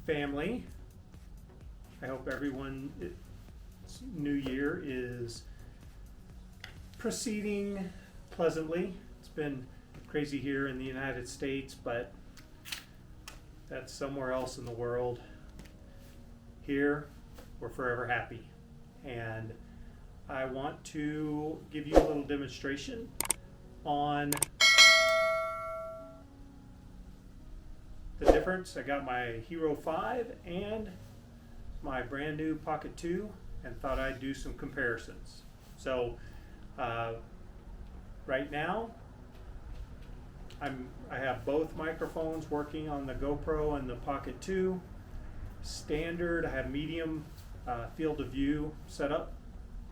family. I hope everyone's new year is proceeding pleasantly. It's been crazy here in the United States, but that's somewhere else in the world. Here, we're forever happy. And I want to give you a little demonstration on the difference. I got my Hero 5 and my brand new Pocket 2 and thought I'd do some comparisons. So right now I have both microphones working on the GoPro and the Pocket 2. Standard, I have medium field of view set up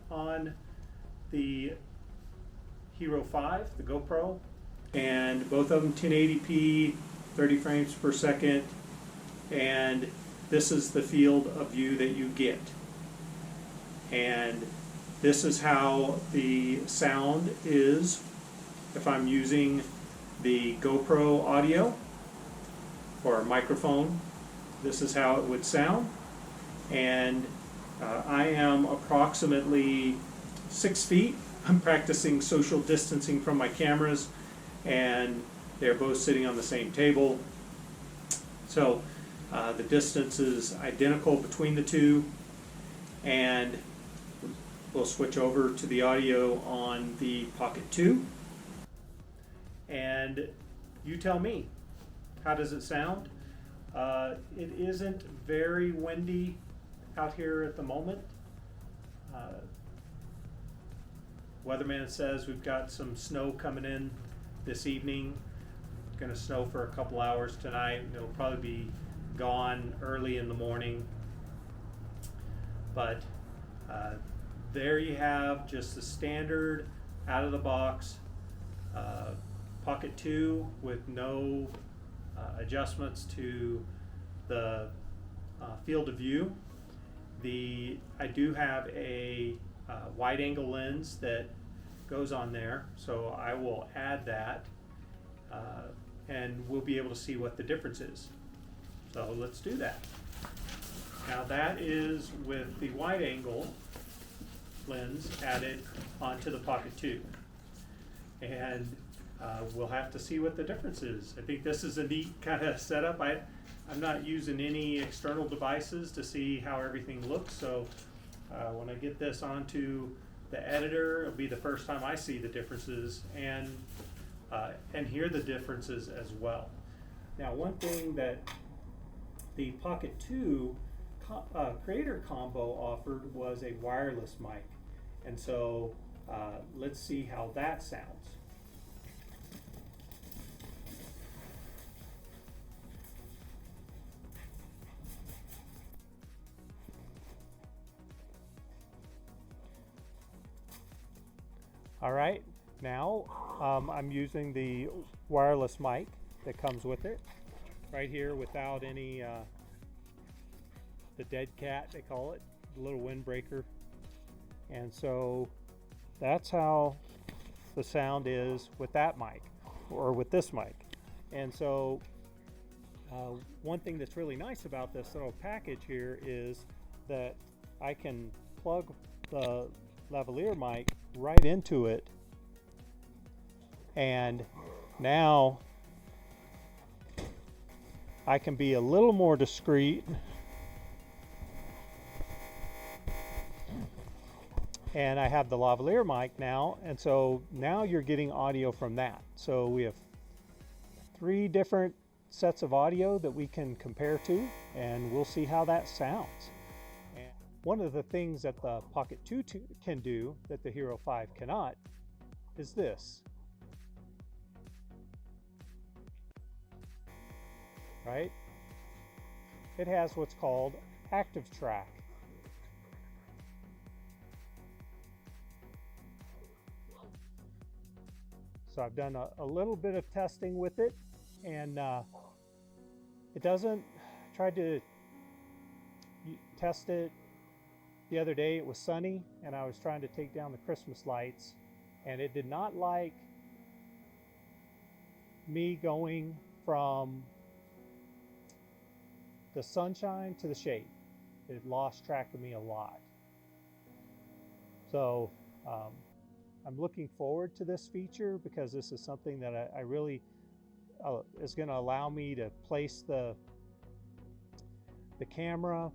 on the Hero 5, the GoPro, and both of them 1080p, 30 frames per second, and this is the field of view that you get. And this is how the sound is if I'm using the GoPro audio or microphone. This is how it would sound. And I am approximately 6 feet. I'm practicing social distancing from my cameras, and they're both sitting on the same table. So the distance is identical between the two, and we'll switch over to the audio on the Pocket 2. And you tell me, how does it sound? It isn't very windy out here at the moment. Weatherman says we've got some snow coming in this evening. It's going to snow for a couple hours tonight. It'll probably be gone early in the morning. But there you have just the standard out of the box Pocket 2 with no adjustments to the field of view. I do have a wide angle lens that goes on there, so I will add that and we'll be able to see what the difference is. So let's do that. Now that is with the wide angle lens added onto the Pocket 2, and we'll have to see what the difference is. I think this is a neat kind of setup. I'm not using any external devices to see how everything looks, so when I get this onto the editor, it'll be the first time I see the differences and hear the differences as well. Now, one thing that the Pocket 2 Creator Combo offered was a wireless mic, and so let's see how that sounds. All right, now I'm using the wireless mic that comes with it right here without any the dead cat, they call it, the little windbreaker. And so that's how the sound is with that mic, or with this mic. And so one thing that's really nice about this little package here is that I can plug the lavalier mic right into it, and now I can be a little more discreet and I have the lavalier mic now, and so now you're getting audio from that. So we have 3 different sets of audio that we can compare to, and we'll see how that sounds. And one of the things that the Pocket 2 can do that the Hero 5 cannot is this. Right? It has what's called Active Track. So I've done a little bit of testing with it, and it doesn't. Tried to test it the other day. It was sunny, and I was trying to take down the Christmas lights, and it did not like me going from the sunshine to the shade. It lost track of me a lot. So I'm looking forward to this feature because this is something that I really is going to allow me to place the camera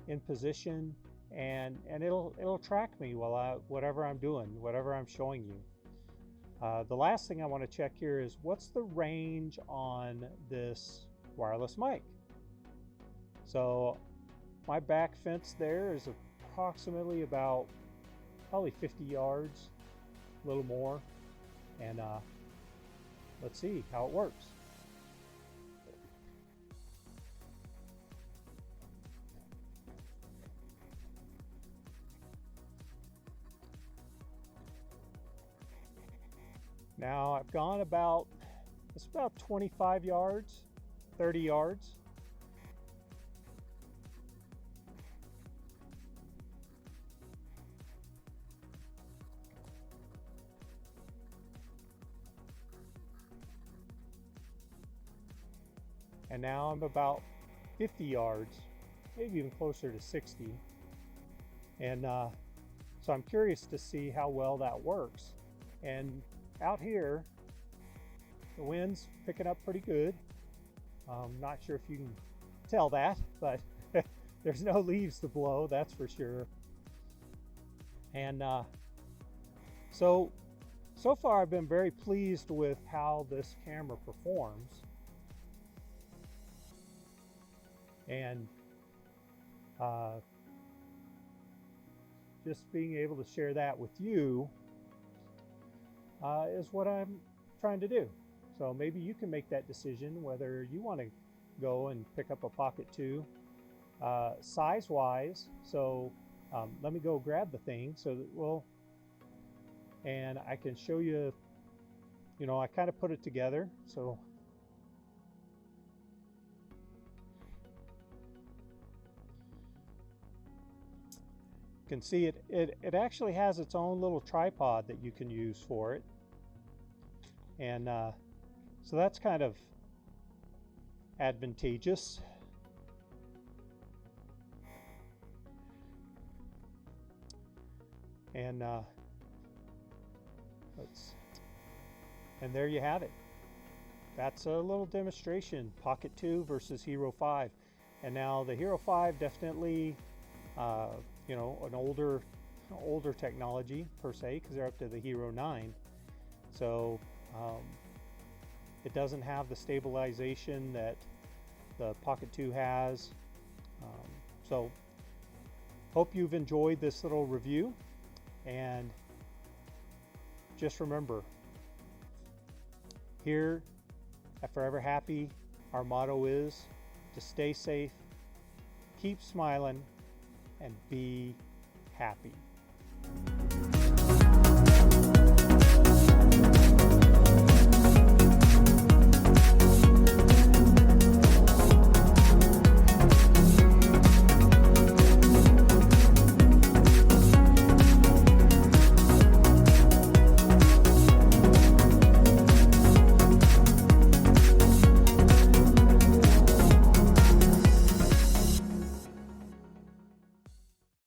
in position, and it'll track me while whatever I'm doing, whatever I'm showing you. The last thing I want to check here is what's the range on this wireless mic. So my back fence there is approximately about probably 50 yards, a little more, and let's see how it works. Now I've gone it's about 25 yards, 30 yards. And now I'm about 50 yards, maybe even closer to 60. And so I'm curious to see how well that works. And out here, the wind's picking up pretty good. Not sure if you can tell that, but there's no leaves to blow, that's for sure. And so far I've been very pleased with how this camera performs. And just being able to share that with you is what I'm trying to do. So maybe you can make that decision whether you want to go and pick up a Pocket 2 size wise. So let me go grab the thing so that and I can show you, I kind of put it together. So you can see it actually has its own little tripod that you can use for it. And so that's kind of advantageous. And and there you have it. That's a little demonstration, Pocket 2 versus Hero 5. And now the Hero 5 definitely, an older technology per se, because they're up to the Hero 9. So it doesn't have the stabilization that the Pocket 2 has. So hope you've enjoyed this little review, and just remember, here at Forever Happy, our motto is to stay safe, keep smiling, and be happy.